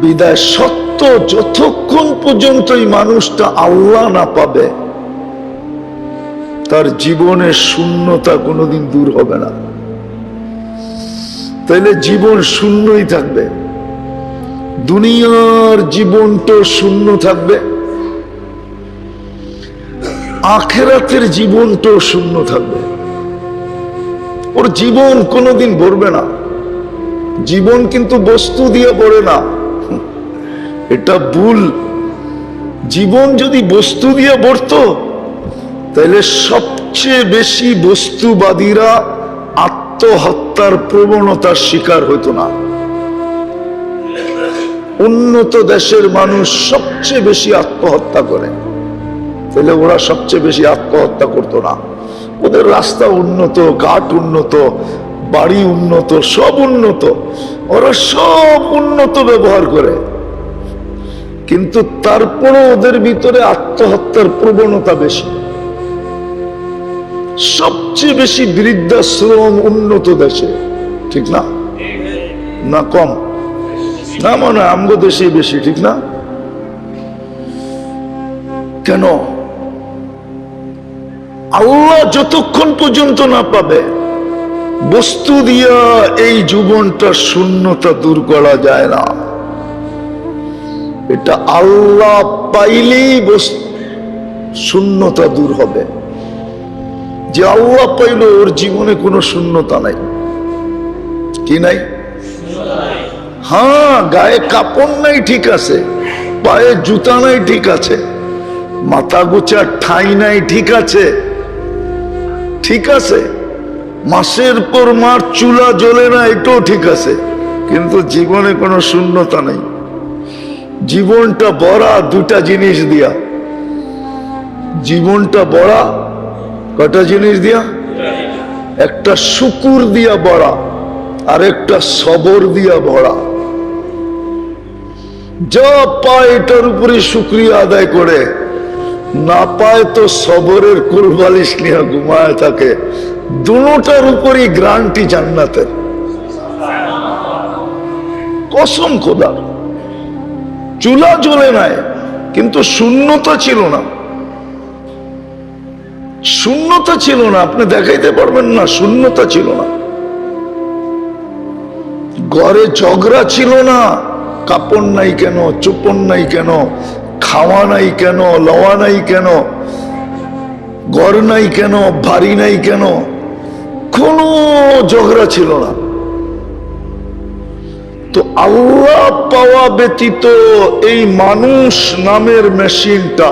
বিদায় সত্য যতক্ষণ পর্যন্ত এই মানুষটা আল্লাহ না পাবে, তার জীবনের শূন্যতা কোনোদিন দূর হবে না। তাইলে জীবন শূন্যই থাকবে, দুনিয়ার জীবনটা শূন্য থাকবে, আখিরাতের জীবনটাও শূন্য থাকবে। ওর জীবন কোনোদিন ভরবে না। জীবন কিন্তু বস্তু দিয়ে ভরে না, এটা ভুল। জীবন যদি বস্তু দিয়ে ভরতো তাহলে সবচেয়ে বেশি বস্তুবাদীরা আত্মহত্যার প্রবণতার শিকার হইতো না। উন্নত দেশের মানুষ সবচেয়ে বেশি আত্মহত্যা করে, তাহলে ওরা সবচেয়ে বেশি আত্মহত্যা করতো না। ওদের রাস্তা উন্নত, ঘাট উন্নত, বাড়ি উন্নত, সব উন্নত, ওরা সব উন্নত ব্যবহার করে, কিন্তু তারপরও ওদের ভিতরে আত্মহত্যার প্রবণতা বেশি। সবচেয়ে বেশি বৃদ্ধাশ্রম উন্নত দেশে, ঠিক না? না কম? না মনে হয় আমগো দেশে বেশি, ঠিক না? কেন? আল্লাহ যতক্ষণ পর্যন্ত না পাবে, বস্তু দিয়া এই জীবনটা শূন্যতা দূর করা যায় না। এটা আল্লাহ পাইলেই শূন্যতা দূর হবে। যে আল্লাহ পাইল ওর জীবনে কোনো শূন্যতা নাই। কি নাই? হ্যাঁ, গায়ে কাপড় নাই ঠিক আছে, পায়ে জুতা নাই ঠিক আছে, মাথা গোছার ঠাঁই নাই ঠিক আছে, ঠিক আছে, মাসের পর মাস চুলা জ্বলে না এটাও ঠিক আছে, কিন্তু জীবনে কোনো শূন্যতা নেই। জীবনটা ভরা দুটা জিনিস দিয়া। জীবনটা ভরা কটা জিনিস দিয়া? একটা শুকুর দিয়া ভরা, আর একটা সবর দিয়া ভরা। যা পায় এটার উপরে শুকরিয়া আদায় করে, না পায় তো সবরের কুলবালিশ নিয়ে ঘুমায় থাকে। দুটার উপরই গ্যারান্টি জান্নাতের, কসম খোদার। চুলা জ্বলে নাই, কিন্তু শূন্যতা ছিল না। শূন্যতা ছিল না, আপনি দেখাইতে পারবেন না, শূন্যতা ছিল না। ঘরে ঝগড়া ছিল না, কাপড় নাই কেন, চোপড় নাই কেন, খাওয়া নাই কেন, লওয়া নাই কেন, ঘর নাই কেন, বাড়ি নাই কেন, কোনো ঝগড়া ছিল না। তো আল্লাহ পাওয়া ব্যতীত এই মানুষ নামের মেশিনটা,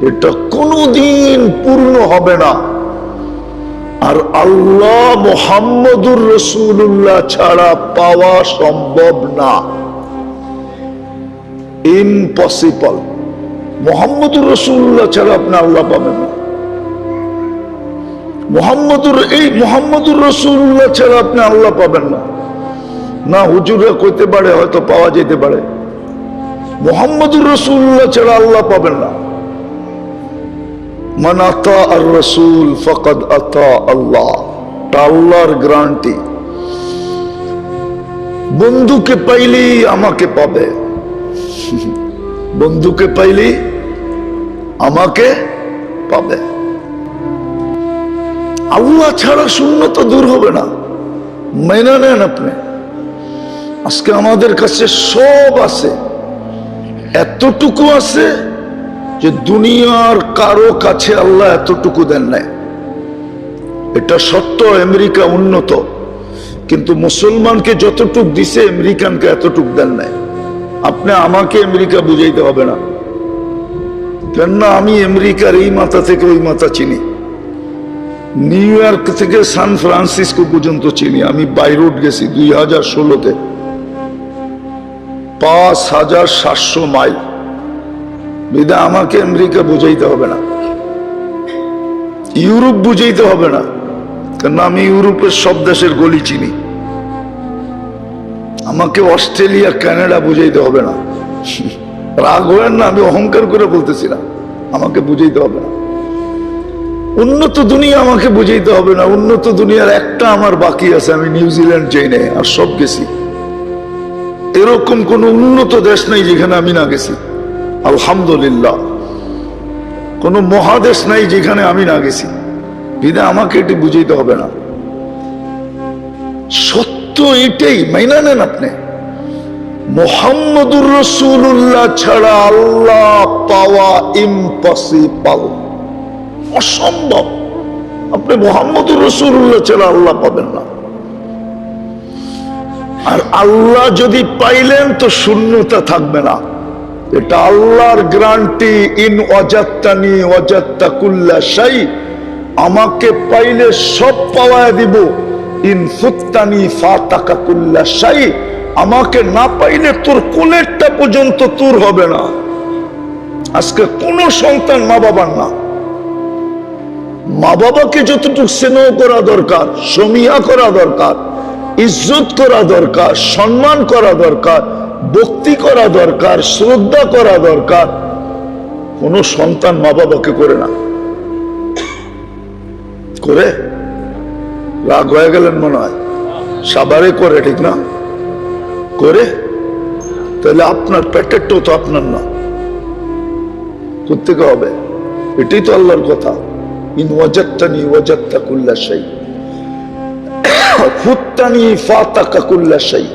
এটা কোনদিন পূর্ণ হবে না। আর আল্লাহ মুহাম্মদুর রাসূলুল্লাহ ছাড়া পাওয়া সম্ভব না, ইম্পসিবল। মুহাম্মদুর রাসূলুল্লাহ ছাড়া আপনি আল্লাহ পাবেন না। মুহাম্মদুর রাসূলুল্লাহ ছাড়া আপনি আল্লাহ পাবেন না। না হুজুররা কইতে পারে, হয়তো পাওয়া যেতে পারে, মুহাম্মদুর রাসূলুল্লাহ ছাড়া আল্লাহ পাবেন না। মান আতা আর রাসূল ফাকাদ আতা আল্লাহ, আল্লাহর গ্যারান্টি। বন্ধুকে পাইলেই আমাকে পাবে, বন্ধুকে পাইলেই আমাকে পাবে। আল্লাহ ছাড়া শূন্যতা দূর হবে না, মেনে নেন আপনি। আজকে আমাদের কাছে সব আছে, এতটুকু আছে যে দুনিয়ার কারো কাছে আল্লাহ এতটুকু দেন নাই। এটা সত্য, আমেরিকা উন্নত, কিন্তু মুসলমানকে যতটুক দিছে আমেরিকানকে এতটুক দেন নাই। আপনি আমাকে আমেরিকা বুঝাইতে হবে না, কেননা আমি আমেরিকার এই মাথা থেকে ওই মাথা চিনি, নিউ ইয়র্ক থেকে সান ফ্রান্সিসকো পর্যন্ত চিনি। আমি বাই রোড গেছি 2016-তে, 5700 মাইল। বিদা আমাকে আমেরিকা বুঝাইতে হবে না, ইউরোপ বুঝাইতে হবে না, কারণ আমি ইউরোপের সব দেশের গলি চিনি। আমাকে অস্ট্রেলিয়া, কানাডা বুঝাইতে হবে না। রাগ হবেন না, আমি অহংকার করে বলতেছি না, আমাকে বুঝাইতে হবে না। উন্নত দুনিয়া আমাকে বুঝাইতে হবে না। উন্নত দুনিয়ার একটা আমার বাকি আছে, আমি নিউজিল্যান্ড যাই নাই, আর সব গেছি। এরকম কোন উন্নত দেশ নাই যেখানে আমি না গেছি, আলহামদুলিল্লাহ। কোন মহাদেশ নাই যেখানে আমি না গেছি, বিধায় আমাকে এটি বুঝাইতে হবে না। সত্য এটাই, মাইনা নেন আপনি। মুহাম্মদুর রাসূলুল্লাহ ছাড়া আল্লাহ পাওয়া ইম্পসিবল, অসম্ভব। আপনি মুহাম্মদুর রাসূলুল্লাহ ছাড়া আল্লাহ পাবেন না। আর আল্লাহ যদি পাইলেন তো শূন্যতা থাকবে না, এটা আল্লাহর গ্যারান্টি। ইন ওয়াজাত্তানি ওয়াজাত্তা কুল্লা শাই, আমাকে পাইলে সব পাওয়া দিব। ইন ফুত্তানি ফাতাকা কুল্লা শাই, আমাকে না পাইলে তোর কোলেরটা পর্যন্ত তোর হবে না। আজকে কোন সন্তান মা বাবার না, মা বাবাকে যতটুকু স্নেহ করা দরকার, সমীহা করা দরকার, ইজ্জত করা দরকার, সম্মান করা দরকার, ভক্তি করা দরকার, শ্রদ্ধা করা দরকার, কোন সন্তান মা বাবাকে করে না। করে রাগ হয়ে গেলেন মনে হয়, সাবারে করে, ঠিক না? করে, তাহলে আপনার পেটেরটাও তো আপনার না, কোত্থেকে হবে? এটাই তো আল্লাহর কথা। ইন ওয়াজাত্তানি ওয়াজাত্তা কুল্লা শাই, ফুত্তানি ফাতাকা কুল্লা শাই।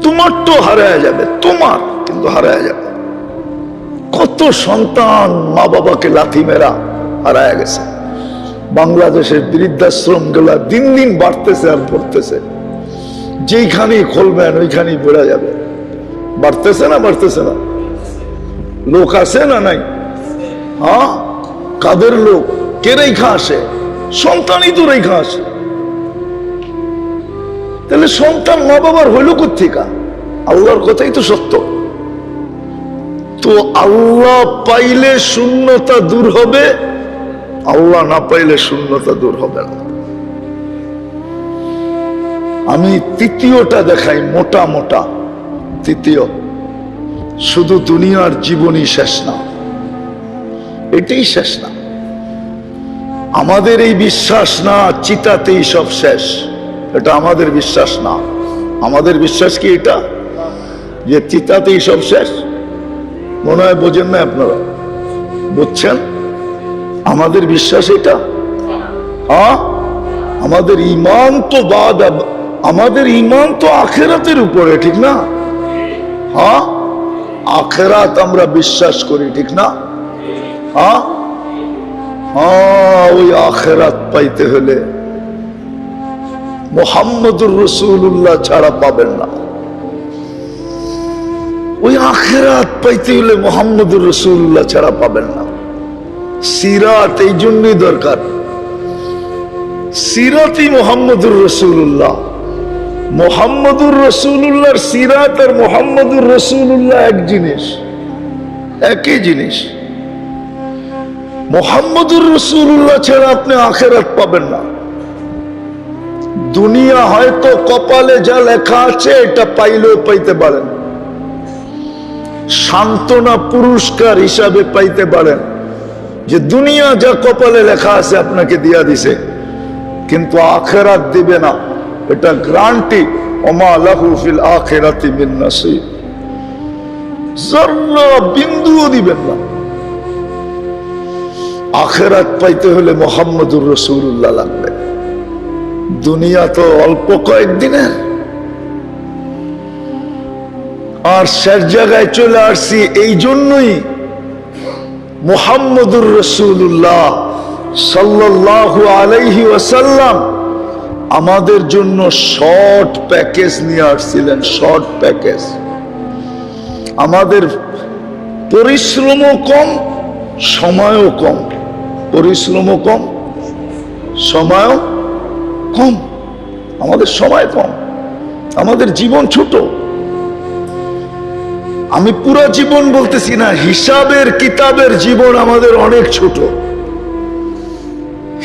তোমার তো হারায় যাবে, তোমার কিন্তু হারায় যাবে। কত সন্তান মা বাবাকে লাথি মেরা হারায় গেছে। বাংলাদেশের বৃদ্ধাশ্রম গুলা দিন দিন বাড়তেছে আর পড়তেছে। যেইখানেই খুলবেন ওইখানেই বেড়ে যাবে। বাড়তেছে না? বাড়তেছে না? লোক আছে না নাই? হ্যাঁ, কাদের লোক? কে রেখা আসে? সন্তানই তো রেখা আসে। তাহলে সন্তান মা বাবার হইল কোথেকা? আল্লাহর কথাই তো সত্য। তো আল্লাহ পাইলে শূন্যতা দূর হবে, আল্লাহ না পাইলে শূন্যতা দূর হবে না। আমি তৃতীয়টা দেখাই, মোটা মোটা তৃতীয়। শুধু দুনিয়ার জীবনই শেষ না, এটাই শেষ না। আমাদের এই বিশ্বাস না চিতাতেই সব শেষ, এটা আমাদের বিশ্বাস না। আমাদের বিশ্বাস কি এটা যে চিতাতেই সব শেষ? মনে হয় বোঝেন না আপনারা, বুঝছেন? আমাদের বিশ্বাস এটা। হ্যাঁ, আমাদের ঈমান তো বাদ, আমাদের ঈমান তো আখিরাতের উপরে, ঠিক না? হ্যাঁ, আখিরাত আমরা বিশ্বাস করি, ঠিক না? হ্যাঁ, ওই আখিরাত পাইতে হলে মুহাম্মদুর রাসূলুল্লাহ ছাড়া পাবেন না। ওই আখিরাত পাইতে হলে মুহাম্মদুর রাসূলুল্লাহ ছাড়া পাবেন না। সিরাত এই জন্যই দরকার। সিরাতই মুহাম্মদুর রাসূলুল্লাহ। মুহাম্মদুর রাসূলুল্লাহর সিরাত আর মুহাম্মদুর রাসূলুল্লাহ এক জিনিস, একই জিনিস। মুহাম্মদুর রাসূলুল্লাহ ছাড়া আপনি আখিরাত পাবেন না। দুনিয়া হয়তো কপালে যা লেখা আছে এটা পাইলেও পাইতে পারেন, সান্ত্বনা পুরস্কার হিসাবে পাইতে পারেন, যে দুনিয়া যা কপালে লেখা আছে আপনাকে দিয়া দিছে, কিন্তু আখিরাত দিবে না, এটা গ্যারান্টি। ওমা লাহু ফিল আখিরাতি মিন নাসিব, যারা বিন্দুও দিবেন না। আখিরাত পাইতে হলে মুহাম্মদুর রাসূলুল্লাহ লাগবে। দুনিয়া তো অল্প কয়েকদিনের, আর শেষ জায়গায় চলে আসছি। এই জন্যই মুহাম্মদুর রাসূলুল্লাহ সাল্লাল্লাহু আলাইহি ওয়াসাল্লাম আমাদের জন্য শর্ট প্যাকেজ নিয়ে আসছিলেন। Short package. আমাদের পরিশ্রমও কম, সময়ও কম। পরিশ্রমও কম, সময়ও কম। আমাদের সময় কম, আমাদের জীবন ছোট। আমি পুরা জীবন বলতেছি না, হিসাবের কিতাবের জীবন আমাদের অনেক ছোট।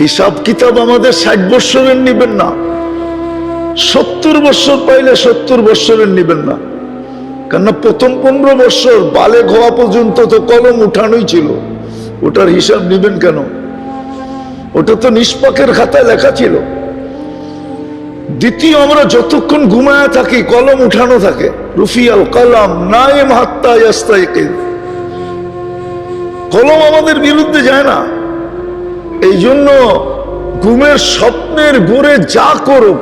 হিসাব কিতাব আমাদের 60 বৎসরের নিবেন না, 70 বৎসর পাইলে 70 বৎসরের নিবেন না। কেননা প্রথম 15 বৎসর বালেগ হওয়া পর্যন্ত তো কলম উঠানোই ছিল, ওটার হিসাব নিবেন কেন? ওটা তো নিষ্পাকের খাতায় লেখা ছিল। দ্বিতীয়, আমরা যতক্ষণ ঘুমায় থাকি কলম উঠানো থাকে, রুফিয়াল কলম নাইম হাত্তা ইয়াস্তাইকিজ, কলম আমাদের বিরুদ্ধে যায় না। এই জন্য ঘুমের স্বপ্নের ঘুরে যা করো,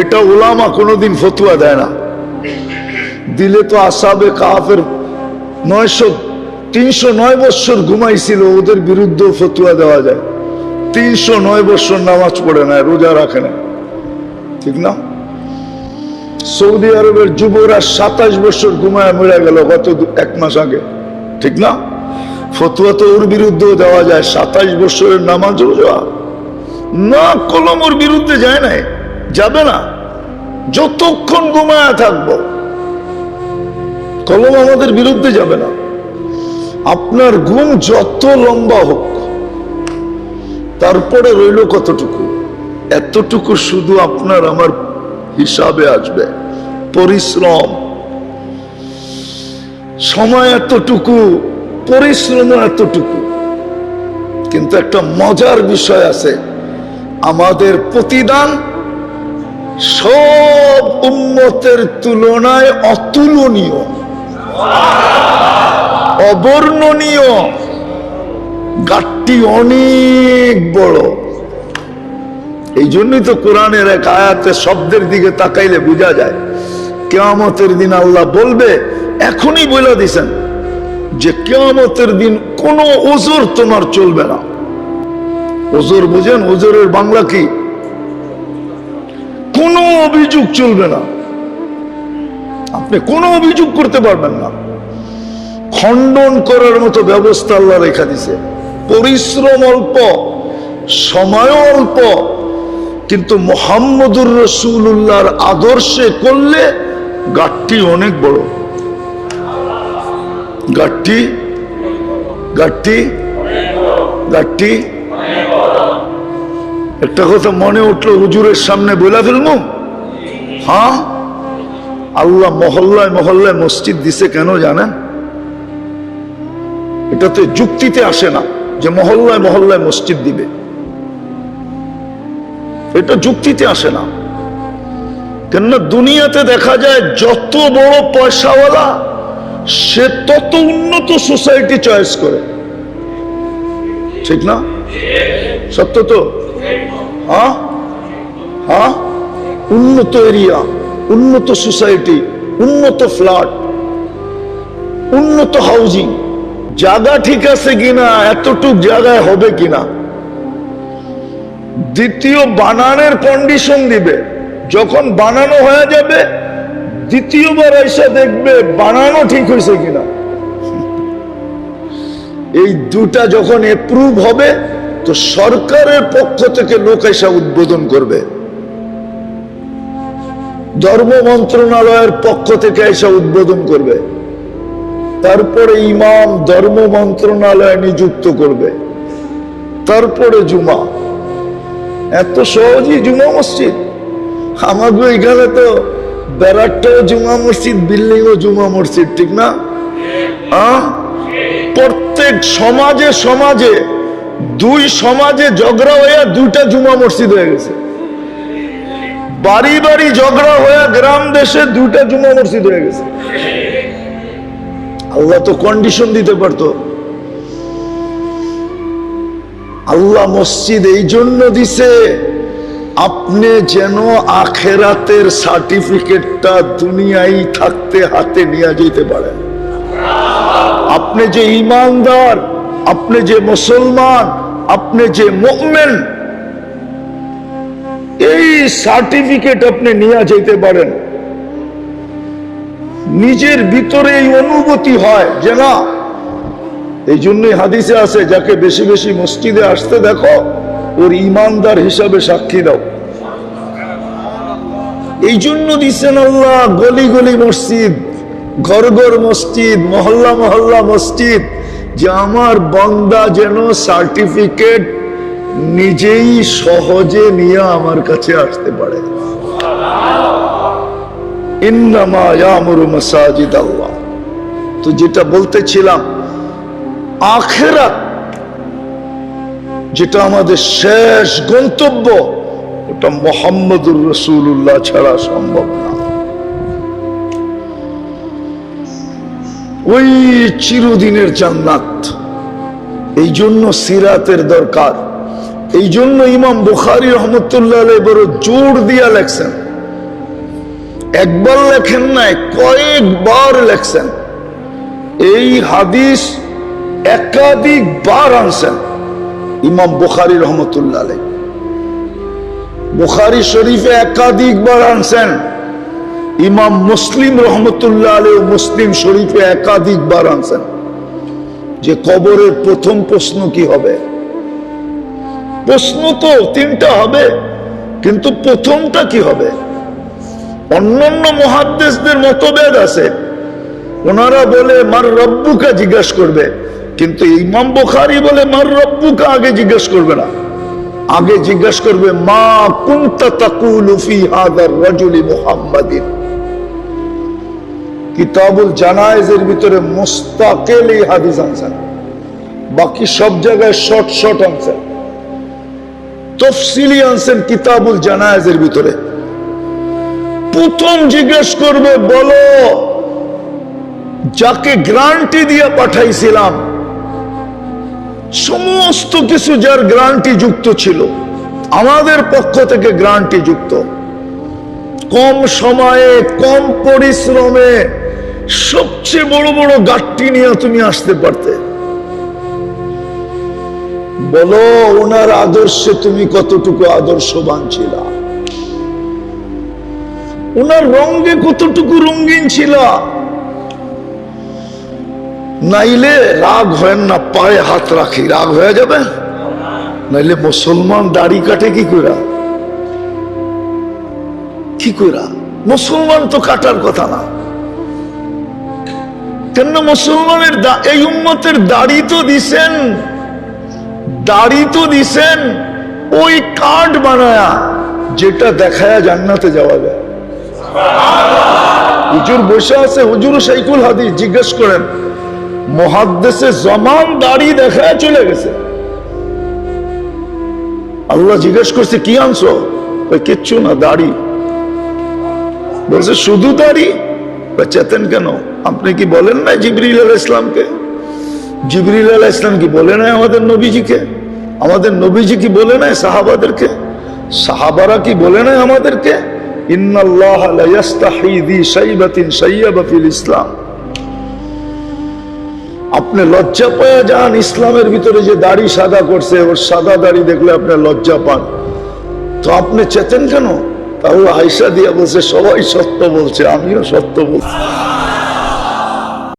এটা উলামা কোনোদিন ফতুয়া দেয় না। দিলে তো আসাবে কাফের 309 বৎসর ঘুমাইছিল, ওদের বিরুদ্ধে ফতুয়া দেওয়া যায়। 309 বৎসর নামাজ পড়ে না, রোজা রাখে না, ঠিক না? সৌদি আরবের যুবরা 27 বছর ঘুমায় মরে গেল গত 1 মাস আগে, ঠিক না? ফতুয়া তো ওর বিরুদ্ধে দেওয়া যায়। 27 বছরের নামাজ রোজা না, কলম ওর বিরুদ্ধে যায় নাই, যাবে না। যতক্ষণ ঘুমায় থাকবো কলম আমাদের বিরুদ্ধে যাবে না। আপনার ঘুম যত লম্বা হোক, তারপরে রইল কতটুকু? এতটুকু শুধু আপনার আমার হিসাবে আসবে। পরিশ্রম, সময় এতটুকু, পরিশ্রম এতটুকু। কিন্তু একটা মজার বিষয় আছে, আমাদের প্রতিদান সব উম্মতের তুলনায় অতুলনীয়, অবর্ণনীয়, গাটটি অনেক বড়। এই জন্যই তো কোরআনের এক আয়াতে শব্দের দিকে তাকাইলে বোঝা যায় কিয়ামতের দিন আল্লাহ বলবে, এখনই বলে দিছেন যে কিয়ামতের দিন কোনো ওজর তোমার চলবে না। ওজর বুঝেন? ওজরের বাংলা কি? কোনো অভিযোগ চলবে না, আপনি কোনো অভিযোগ করতে পারবেন না। খণ্ডন করার মতো ব্যবস্থা আল্লাহ রেখা দিছে। পরিশ্রম অল্প, সময় অল্প, কিন্তু মুহাম্মদুর রাসূলুল্লাহর আদর্শে করলে গাটটি অনেক বড়। গাটটি গাটটি গাটটি একটা কথা মনে উঠলো, হুজুরের সামনে বলে ফেলবো। হ্যাঁ, আল্লাহ মহল্লায় মহল্লায় মসজিদ দিছে কেন জানেন? এটাতে যুক্তিতে আসে না যে মহল্লায় মহল্লায় মসজিদ দিবে, এটা যুক্তিতে আসে না। কেননা দুনিয়াতে দেখা যায় যত বড় পয়সাওয়ালা সে তত উন্নত সোসাইটি চয়েস করে, ঠিক না? সত্য তো? হ্যাঁ হ্যাঁ, উন্নত এরিয়া, উন্নত সোসাইটি, উন্নত ফ্ল্যাট, উন্নত হাউজিং। জায়গা ঠিক আছে কিনা, এতটুক জায়গায় হবে কিনা। দ্বিতীয়, বানানোর কন্ডিশন দিবে। যখন বানানো হয়ে যাবে, দ্বিতীয়বার এসে দেখবে বানানো ঠিক হয়েছে কিনা। এই দুটা যখন এপ্রুভ হবে, তো সরকারের পক্ষ থেকে লোক এসে উদ্বোধন করবে, ধর্ম মন্ত্রণালয়ের পক্ষ থেকে এসে উদ্বোধন করবে, তারপরে ইমাম ধর্ম মন্ত্রণালয় নিযুক্ত করবে, তারপরে জুমা। এত সহজই জুমা মসজিদ। আমাদের এখানে তো ব্যারাকটাও জুমা মসজিদ, বিল্ডিং ও জুমা মসজিদ, ঠিক না? প্রত্যেক সমাজে সমাজে, 2 সমাজে ঝগড়া হয়ে 2টা জুমা মসজিদ হয়ে গেছে। বাড়ি বাড়ি ঝগড়া হয়ে গ্রাম দেশে 2টা জুমা মসজিদ হয়ে গেছে। আল্লাহ তো কন্ডিশন দিতে পারতো। আল্লাহ মসজিদ এই জন্য দিছে, আপনি যেন আখেরাতের সার্টিফিকেটটা দুনিয়ায় থাকতে হাতে নিয়ে যেতে পারেন। আপনি যে ঈমানদার, আপনি যে মুসলমান, আপনি যে মুমিন, এই সার্টিফিকেট আপনি নিয়ে যেতে পারেন। নিজের ভিতরে এই অনুভূতি হয় যে না, এই জন্যই হাদিসে আছে, যাকে বেশি বেশি মসজিদে আসতে দেখো ওর ঈমানদার হিসাবে সাক্ষী দাও। এই জন্য দিচ্ছেন আল্লাহ গলি গলি মসজিদ, ঘর ঘর মসজিদ, মহল্লা মহল্লা মসজিদ, যে আমার বান্দা যেন সার্টিফিকেট নিজেই সহজে নিয়ে আমার কাছে আসতে পারে। ইন্নামা ইয়ামুরু মাসাজিদ আল্লাহ। তো যেটা বলতেছিলাম, আখিরাত যেটা আমাদের শেষ গন্তব্য, ওটা মুহাম্মদুর রাসূলুল্লাহ ছাড়া সম্ভব না। ওই চিরদিনের জান্নাত, এই জন্য সিরাতের দরকার। এই জন্য ইমাম বুখারী রহমতুল্লাহ আলাইহি বড় জোর দিয়া লেখছেন, একবার লেখেন নাই, কয়েকবার লেখছেন। এই হাদিস একাধিকবার আনছেন ইমাম বুখারী রহমতুল্লাহ আলাইহি। বুখারী শরীফে একাধিকবার আনছেন। ইমাম মুসলিম রহমতুল্লাহ আলাইহি মুসলিম শরীফে একাধিকবার আনছেন যে কবরের প্রথম প্রশ্ন কি হবে। প্রশ্ন তো তিনটা হবে, কিন্তু প্রথমটা কি হবে? অন্যান্য মুহাদ্দিসদের মতভেদ আছে, ওনারা বলে মার রব্বুকা জিজ্ঞেস করবে, কিন্তু ইমাম বুখারী বলে মার রব্বুকা আগে জিজ্ঞেস করবে না, আগে জিজ্ঞেস করবে মা কুনতা তাকুলু ফি হাদার রাজুলি মুহাম্মাদিন। কিতাবুল জানায়েজের ভিতরে মুস্তাকিল এই হাদিস আনছেন, বাকি সব জায়গায় শর্ট শর্ট আনছেন, তফসিলি আনছেন কিতাবুল জানায়েজের ভিতরে। প্রথম জিজ্ঞেস করবে, বলো যাকে গ্যারান্টি দিয়ে পাঠাইছিলাম, সমস্ত কিছু যার গ্যারান্টি যুক্ত ছিল, আমাদের পক্ষ থেকে গ্যারান্টি যুক্ত, কম সময়ে কম পরিশ্রমে সবচেয়ে বড় বড় গাড়ি নিয়ে তুমি আসতে পারতে, বলো ওনার আদর্শে তুমি কতটুকু আদর্শবান ছিল, ওনার রঙে কতটুকু রঙিন ছিল। নাইলে রাগ হয় না, পায়ে হাত রাখি, রাগ হয়ে যাবে। নাইলে মুসলমান দাড়ি কাটে কি কইরা? কি কইরা? মুসলমান তো কাটার কথা না। কেন মুসলমানের এই উম্মতের দাড়ি তো দিছেন, দাড়ি তো দিছেন ওই কার্ড বানায়া যেটা দেখায়া জান্নাতে যাওয়া যায়। হুজুর বসে আছে, হুজুর শাইখুল হাদিস, জিজ্ঞেস করেন মুহাদ্দিসে জামান দাড়ি দেখায় চলে গেছে। আল্লাহ জিজ্ঞেস করছে কি আনছো? কিচ্ছু না, দাড়ি। বলছে শুধু দাড়ি? চেতেন কেন? আপনি কি বলেন না জিবরিল আলাইহিস ইসলামকে? জিবরিল আলাইহিস ইসলাম কি বলে নাই আমাদের নবীজিকে? আমাদের নবীজি কি বলে নাই সাহাবাদেরকে? সাহাবারা কি বলে নাই আমাদেরকে ইন্নাল্লাহা লা ইস্তাহি যি শাইবাতিন শাইয়াবা ফিল ইসলাম? আপনি লজ্জা পায়া যান ইসলামের ভিতরে যে দাড়ি সাদা করছে, ওর সাদা দাড়ি দেখলে আপনি লজ্জা পান, তো আপনি চেতেন কেন? তাহলে আয়েশা দিয়া বলছে সবাই সত্য বলছে, আমিও সত্য বলছি।